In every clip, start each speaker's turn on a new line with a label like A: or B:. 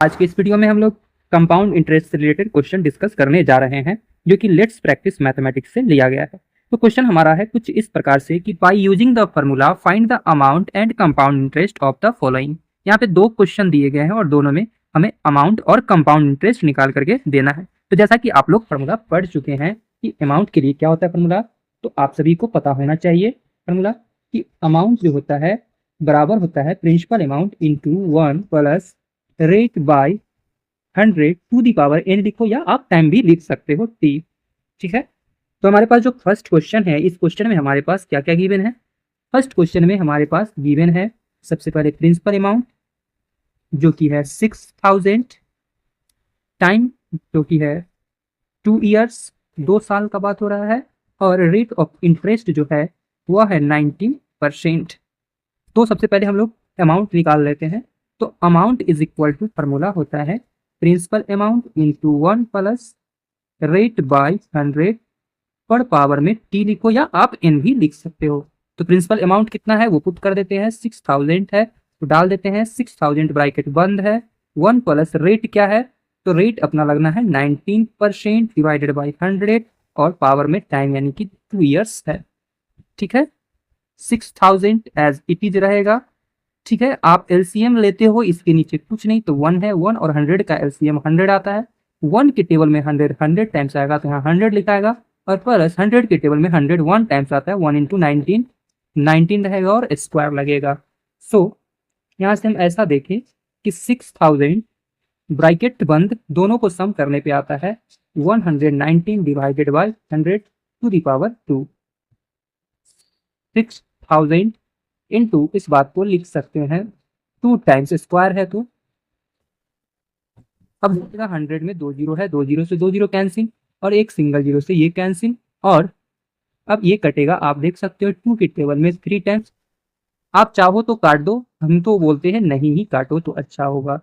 A: आज के इस वीडियो में हम लोग कंपाउंड इंटरेस्ट से रिलेटेड क्वेश्चन डिस्कस करने जा रहे हैं, जो कि लेट्स प्रैक्टिस मैथमेटिक्स से लिया गया है। तो क्वेश्चन हमारा है कुछ इस प्रकार से कि by using the formula find the amount and compound interest of the following. यहाँ पे दो क्वेश्चन दिए गए हैं और दोनों में हमें अमाउंट और कंपाउंड इंटरेस्ट निकाल करके देना है। तो जैसा कि आप लोग फॉर्मूला पढ़ चुके हैं कि अमाउंट के लिए क्या होता है फॉर्मूला, तो आप सभी को पता होना चाहिए फॉर्मूला कि अमाउंट जो होता है बराबर होता है principal amount into 1 plus rate by 100 to the power n लिखो, या आप टाइम भी लिख सकते हो t। ठीक है, तो हमारे पास जो फर्स्ट क्वेश्चन है, इस क्वेश्चन में हमारे पास क्या क्या गिवन है। फर्स्ट क्वेश्चन में हमारे पास गिवन है सबसे पहले प्रिंसिपल अमाउंट जो कि है 6000, टाइम जो कि है 2 ईयर्स, 2 साल का बात हो रहा है, और रेट ऑफ इंटरेस्ट जो है वह है 19%। तो सबसे पहले हम लोग अमाउंट निकाल लेते हैं। तो amount is equal to formula होता है principal amount into 1 plus rate by 100 पर पावर में t लिखो, या आप n भी लिख सकते हो। तो प्रिंसिपल अमाउंट कितना है वो पुट कर देते हैं, 6000 है तो डाल देते हैं 6000 ब्रैकेट बंद है, 1 प्लस रेट क्या है, तो रेट अपना लगना है 19% डिवाइडेड बाई 100 और पावर में टाइम यानी कि 2 ईयर्स है। ठीक है, 6000 एज इट इज रहेगा। ठीक है, आप एलसीएम लेते हो, इसके नीचे कुछ नहीं तो 1 है, 1 और 100 का एलसीएम 100 आता है। 1 के टेबल में 100 टाइम्स आएगा तो यहाँ 100 लिखाएगा, और प्लस 100 के टेबल में 100 1 टाइम्स आता है, 1 इंटू 19 रहेगा और स्क्वायर लगेगा। सो यहाँ से हम ऐसा देखें कि 6000 ब्रैकेट बंद दोनों को सम करने पे आता है 119 divided by 100 to the power 2। 6000 into इस बात को लिख सकते हैं 2 टाइम्स स्क्वायर है, तो अब 100 में 2 जीरो है, 2 जीरो से 2 जीरो कैंसिल, और एक सिंगल जीरो से ये कैंसिल, और अब ये कटेगा। आप देख सकते हो 2 के टेबल में 3 टाइम्स। आप चाहो तो काट दो, हम तो बोलते हैं नहीं ही काटो तो अच्छा होगा।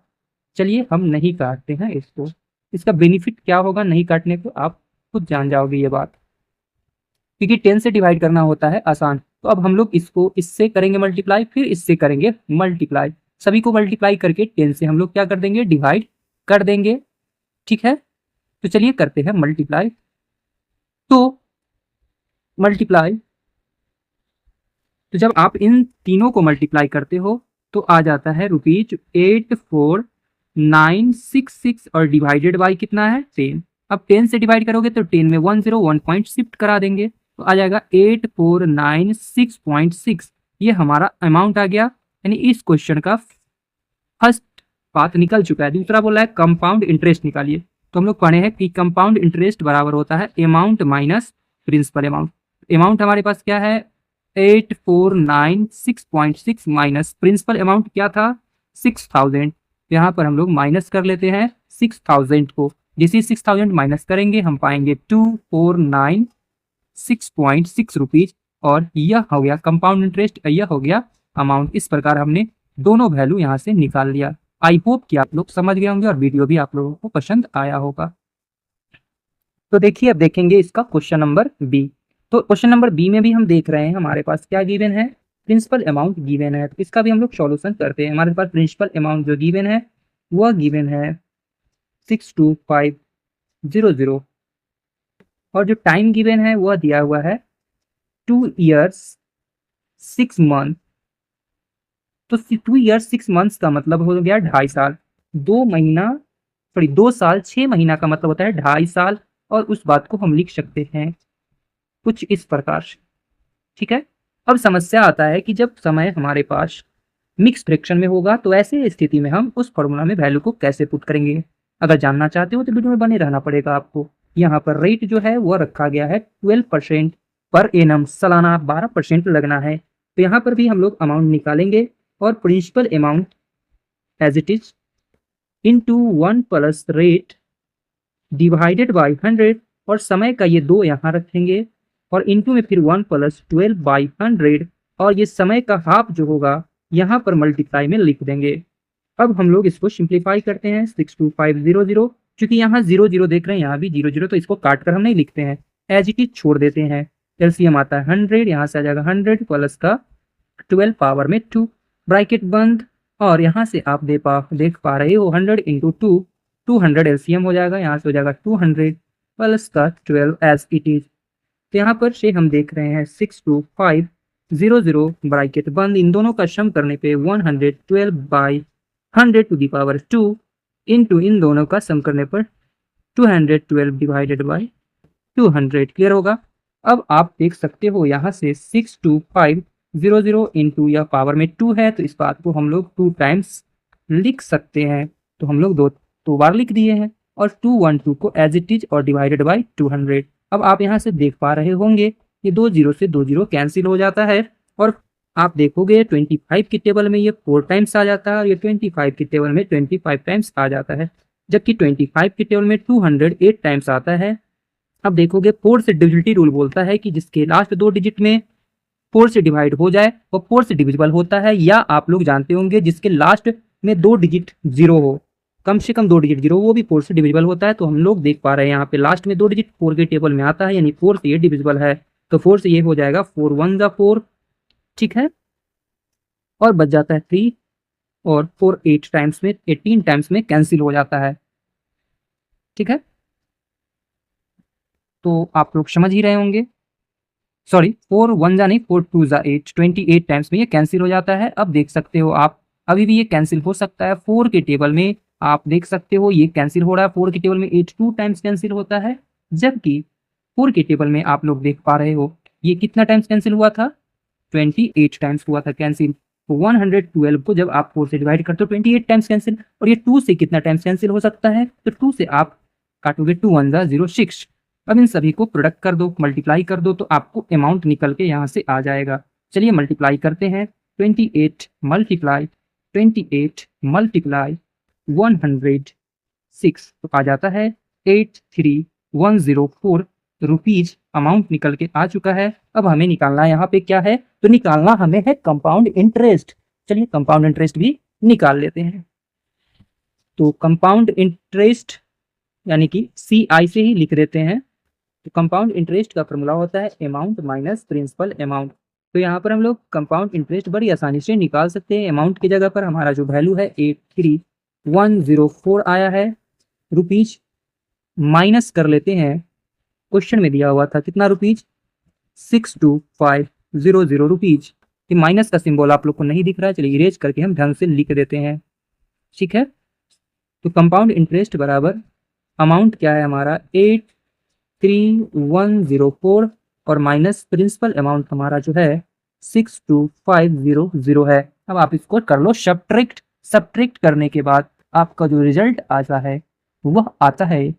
A: चलिए हम नहीं काटते हैं इसको, इसका बेनिफिट क्या होगा नहीं काटने को आप खुद जान जाओगे ये बात, क्योंकि 10 से डिवाइड करना होता है आसान। तो अब हम लोग इसको इससे करेंगे मल्टीप्लाई, फिर इससे करेंगे मल्टीप्लाई, सभी को मल्टीप्लाई करके 10 से हम लोग क्या कर देंगे डिवाइड कर देंगे। ठीक है, तो चलिए करते हैं मल्टीप्लाई। तो मल्टीप्लाई, तो जब आप इन तीनों को मल्टीप्लाई करते हो तो आ जाता है ₹84,966 और डिवाइडेड बाई कितना है 10। अब 10 से डिवाइड करोगे तो 10 में 1 पॉइंट शिफ्ट करा देंगे तो आ जाएगा 8496.6। ये हमारा अमाउंट आ गया, यानी इस क्वेश्चन का फर्स्ट पार्ट निकल चुका है। दूसरा बोला है कंपाउंड इंटरेस्ट निकालिए, तो हम लोग पढ़े हैं कि कंपाउंड इंटरेस्ट बराबर होता है amount minus principal amount. Amount हमारे पास क्या है 8496.6 माइनस प्रिंसिपल अमाउंट क्या था 6000। यहाँ पर हम लोग माइनस कर लेते हैं 6000 को, जैसे 6000 माइनस करेंगे हम पाएंगे 2496.6 रुपीज, और यह हो गया कंपाउंड इंटरेस्ट, यह हो गया अमाउंट। इस प्रकार हमने दोनों वैल्यू यहाँ से निकाल लिया। आई होप कि आप लोग समझ गए होंगे और वीडियो भी आप लोगों को पसंद आया होगा। तो देखिए अब देखेंगे इसका क्वेश्चन नंबर बी। तो क्वेश्चन नंबर बी में भी हम देख रहे हैं हमारे पास क्या गिवन है, प्रिंसिपल अमाउंट गिवन है। तो इसका भी हम लोग सॉल्यूशन करते हैं। हमारे पास प्रिंसिपल अमाउंट जो गिवन है वह गिवन है 62500, और जो टाइम गिवन है वह दिया हुआ है 2 ईयर्स 6 मंथ। तो 2 ईयर्स 6 मंथ्स का मतलब हो गया 2.5 साल, 2 साल 6 महीना का मतलब होता है 2.5 साल, और उस बात को हम लिख सकते हैं कुछ इस प्रकार से। ठीक है, अब समस्या आता है कि जब समय हमारे पास मिक्स फ्रैक्शन में होगा तो ऐसे स्थिति में हम उस फॉर्मूला में वैल्यू को कैसे पुट करेंगे। अगर जानना चाहते हो तो वीडियो में बने रहना पड़ेगा आपको। यहाँ पर रेट जो है वह रखा गया है 12% पर एनम, सालाना 12% लगना है। तो यहाँ पर भी हम लोग अमाउंट निकालेंगे, और principal amount as it is into 1 plus rate divided by 100, और समय का ये 2 यहाँ रखेंगे, और इंटू में फिर 1 प्लस 12/100, और ये समय का हाफ जो होगा यहाँ पर मल्टीप्लाई में लिख देंगे। अब हम लोग इसको सिंप्लीफाई करते हैं 62500, क्योंकि यहाँ 0 0 देख रहे हैं, यहाँ भी 0 0, तो इसको काट कर हम नहीं लिखते हैं, एज इट इज छोड़ देते हैं। एलसीएम आता है 100, यहाँ से आ जाएगा 100 प्लस का 12 पावर में 2 ब्रैकेट बंद, और यहाँ से आप देख पा रहे हो 100 इंटू 2, 200 एलसीएम हो जाएगा, यहाँ से हो जाएगा 200 प्लस का 12 एज इट इज। तो यहाँ पर से हम देख रहे हैं 62500 ब्रैकेट बंद, इन दोनों का सम करने पे 112/100 इंटू इन दोनों का सम करने पर 212 डिवाइडेड बाई 200 क्लियर होगा। अब आप देख सकते हो यहाँ से 62500 इंटू या पावर में 2 है, तो इस बात को हम लोग 2 टाइम्स लिख सकते हैं, तो हम लोग दो बार लिख दिए हैं, और 212 को एज इट इज और डिवाइडेड बाई 200। अब आप यहाँ से देख पा रहे होंगे ये 2 जीरो से 2 जीरो कैंसिल हो जाता है, और आप देखोगे 25 की टेबल में ये 4 टाइम्स आ जाता है, और ये 25 की टेबल में 25 टाइम्स आ जाता है, जबकि 25 की टेबल में 208 टाइम्स आता है। अब देखोगे 4 से डिविजिबिलिटी रूल बोलता है कि जिसके लास्ट 2 डिजिट में 4 से डिवाइड हो जाए वो 4 से डिविजिबल होता है, या आप लोग जानते होंगे जिसके लास्ट में 2 डिजिट जीरो हो, कम से कम 2 डिजिट जीरो, वो भी 4 से डिविजिबल होता है। तो हम लोग देख पा रहे हैं यहाँ पे लास्ट में 2 डिजिट 4 के टेबल में आता है, यानी 4 से ये डिविजिबल है, तो 4 से ये हो जाएगा 4 1 जा 4, ठीक है, और बच जाता है 3, और 4 8 टाइम्स में 18 टाइम्स में कैंसिल हो जाता है, ठीक है। तो आप लोग समझ ही रहे होंगे, सॉरी 4 1 जा नहीं 4 2 जा 8, 28 टाइम्स में ये कैंसिल हो जाता है। अब देख सकते हो आप अभी भी ये कैंसिल हो सकता है, 4 के टेबल में आप देख सकते हो ये कैंसिल हो रहा है, 4 के टेबल में 8 2 टाइम्स कैंसिल होता है, जबकि 4 के टेबल में आप लोग देख पा रहे हो ये कितना टाइम्स कैंसिल हुआ था, 28 टाइम्स हुआ था कैंसिल। 112 को जब आप 4 से डिवाइड करते हो 28 टाइम्स कैंसिल, और ये 2 से कितना टाइम्स कैंसिल हो सकता है, तो 2 से आप काटोगे 2 1 जा 0 6। अब इन सभी को प्रोडक्ट कर दो, मल्टीप्लाई कर दो, तो आपको अमाउंट निकल के यहाँ से आ जाएगा। चलिए मल्टीप्लाई करते हैं, 28 मल्टीप्लाई 106, तो आ जाता है 83104 रुपीज अमाउंट निकल के आ चुका है। अब हमें निकालना यहाँ पे क्या है, तो निकालना हमें है कंपाउंड इंटरेस्ट। चलिए कंपाउंड इंटरेस्ट भी निकाल लेते हैं। तो कंपाउंड इंटरेस्ट यानी कि CI से ही लिख देते हैं। तो कंपाउंड इंटरेस्ट का फॉर्मूला होता है अमाउंट माइनस प्रिंसिपल अमाउंट। तो यहाँ पर हम लोग कंपाउंड इंटरेस्ट बड़ी आसानी से निकाल सकते हैं। अमाउंट की जगह पर हमारा जो वैल्यू है 83104 आया है रुपीज, माइनस कर लेते हैं, क्वेश्चन में दिया हुआ था कितना रुपीज, 62500 रुपीज। माइनस का सिंबल आप लोग को नहीं दिख रहा है, चलिए इरेज करके हम ढंग से लिख देते हैं, ठीक है। तो कंपाउंड इंटरेस्ट बराबर अमाउंट क्या है हमारा 83104 और माइनस प्रिंसिपल अमाउंट हमारा जो है 62500 है। अब आप इसको कर लो सब्ट्रैक्ट करने के बाद आपका जो रिजल्ट आता है वह आता है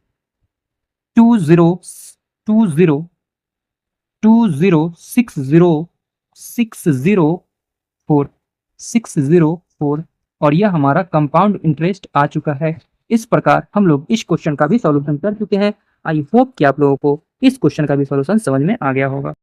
A: 604 और यह हमारा कंपाउंड इंटरेस्ट आ चुका है। इस प्रकार हम लोग इस क्वेश्चन का भी सॉल्यूशन कर चुके हैं। आई होप कि आप लोगों को इस क्वेश्चन का भी सॉल्यूशन समझ में आ गया होगा।